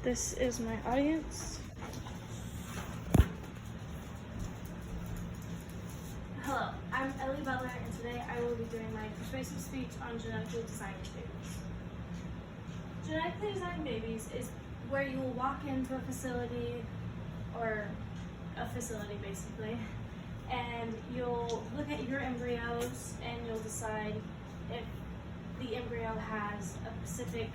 This is my audience. Hello, I'm Ellie Butler, and today I will be doing my persuasive speech on genetically designed babies. Genetically designed babies is where you will walk into a facility, or a facility basically, and you'll look at your embryos and you'll decide if the embryo has a specific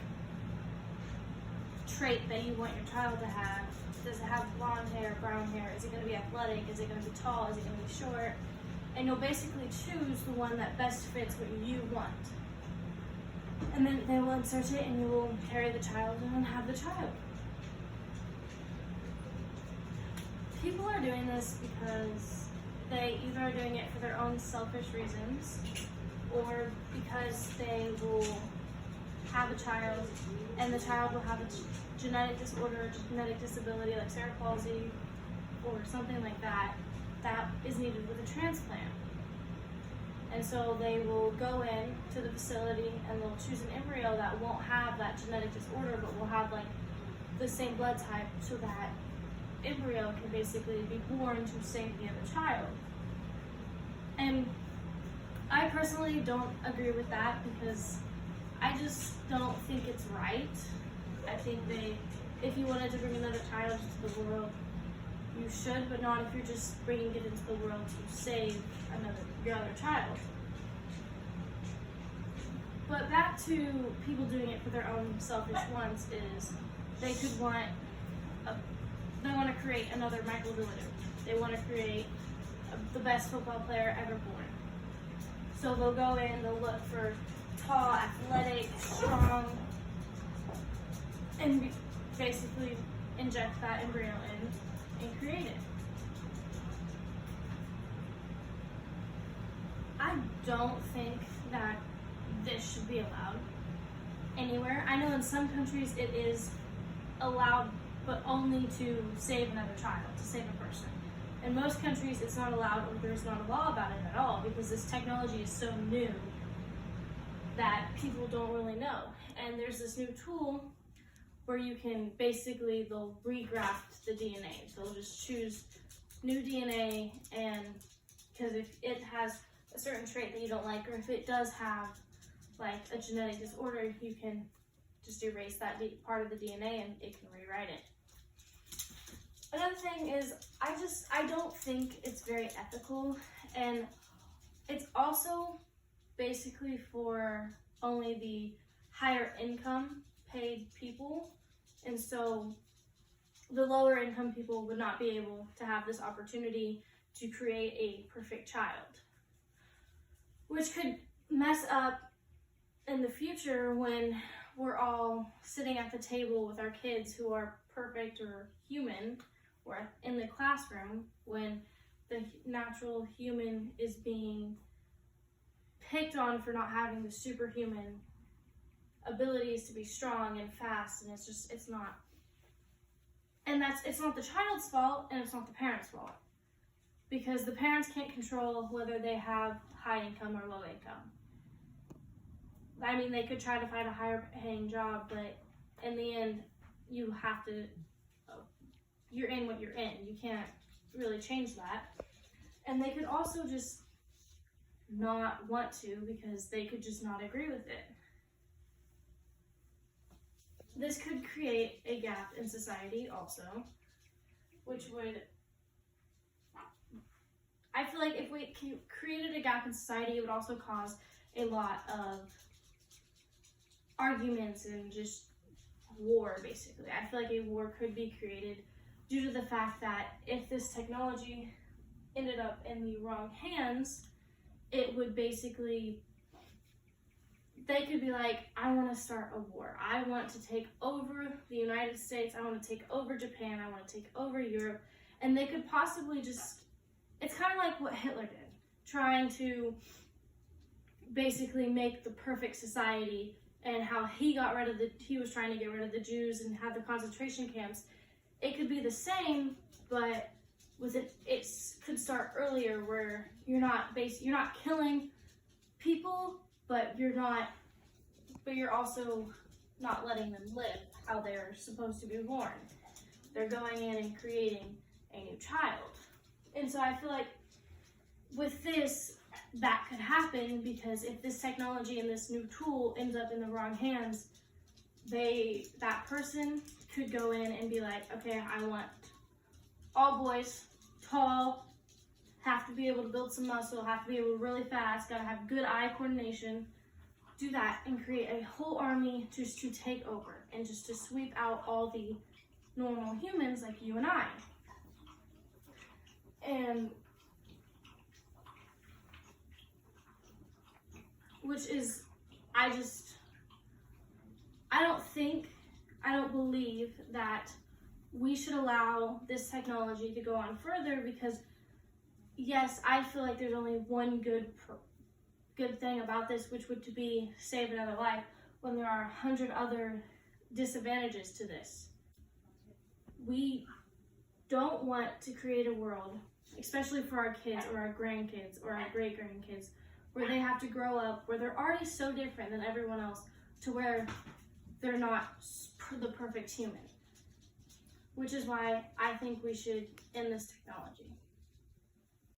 trait that you want your child to have. Does it have blonde hair, brown hair? Is it going to be athletic? Is it going to be tall? Is it going to be short? And you'll basically choose the one that best fits what you want. And then they will insert it and you will carry the child and then have the child. People are doing this because they either are doing it for their own selfish reasons or because they will have a child and the child will have a genetic disorder, genetic disability like cerebral palsy or something like that is needed with a transplant. And so they will go in to the facility and they'll choose an embryo that won't have that genetic disorder but will have like the same blood type so that embryo can basically be born to save the other child. And I personally don't agree with that because I just don't think it's right. I think if you wanted to bring another child into the world, you should, but not if you're just bringing it into the world to save your other child. But back to people doing it for their own selfish wants is they want to create another Michael Dillard. They want to create the best football player ever born. So they'll go in, they'll look for tall, athletic, strong, and basically inject that embryo in and create it. I don't think that this should be allowed anywhere. I know in some countries it is allowed, but only to save another child, to save a person. In most countries it's not allowed, or there's not a law about it at all, because this technology is so new that people don't really know. And there's this new tool where you can basically, they'll regraft the DNA. They'll just choose new DNA, and because if it has a certain trait that you don't like, or if it does have like a genetic disorder, you can just erase that part of the DNA and it can rewrite it. Another thing is, I don't think it's very ethical, and it's also basically for only the higher income paid people, and so the lower income people would not be able to have this opportunity to create a perfect child, which could mess up in the future when we're all sitting at the table with our kids who are perfect or human, or in the classroom when the natural human is being picked on for not having the superhuman abilities to be strong and fast, and it's not the child's fault, and it's not the parents' fault, because the parents can't control whether they have high income or low income. I mean, they could try to find a higher paying job, but in the end you're in what you're in. You can't really change that. And they could also just not want to because they could just not agree with it. This could create a gap in society also, which would, I feel like if we created a gap in society, it would also cause a lot of arguments and just war, basically. I feel like a war could be created due to the fact that if this technology ended up in the wrong hands, it would basically, they could be like, I want to start a war. I want to take over the United States. I want to take over Japan. I want to take over Europe. And they could possibly just, it's kind of like what Hitler did, trying to basically make the perfect society, and how he was trying to get rid of the Jews and have the concentration camps. It could be the same, but it could start earlier, where you're not killing people, but you're also not letting them live how they're supposed to be born. They're going in and creating a new child. And so I feel like with this, that could happen, because if this technology and this new tool ends up in the wrong hands, that person could go in and be like, okay, I want all boys, tall, have to be able to build some muscle, have to be able to really fast, gotta have good eye coordination, do that and create a whole army just to take over and just to sweep out all the normal humans like you and I. And which is, I don't believe that we should allow this technology to go on further, because yes, I feel like there's only one good thing about this, which would be save another life, when there are 100 other disadvantages to this. We don't want to create a world, especially for our kids or our grandkids or our great-grandkids, where they have to grow up where they're already so different than everyone else, to where they're not the perfect human. Which is why I think we should end this technology.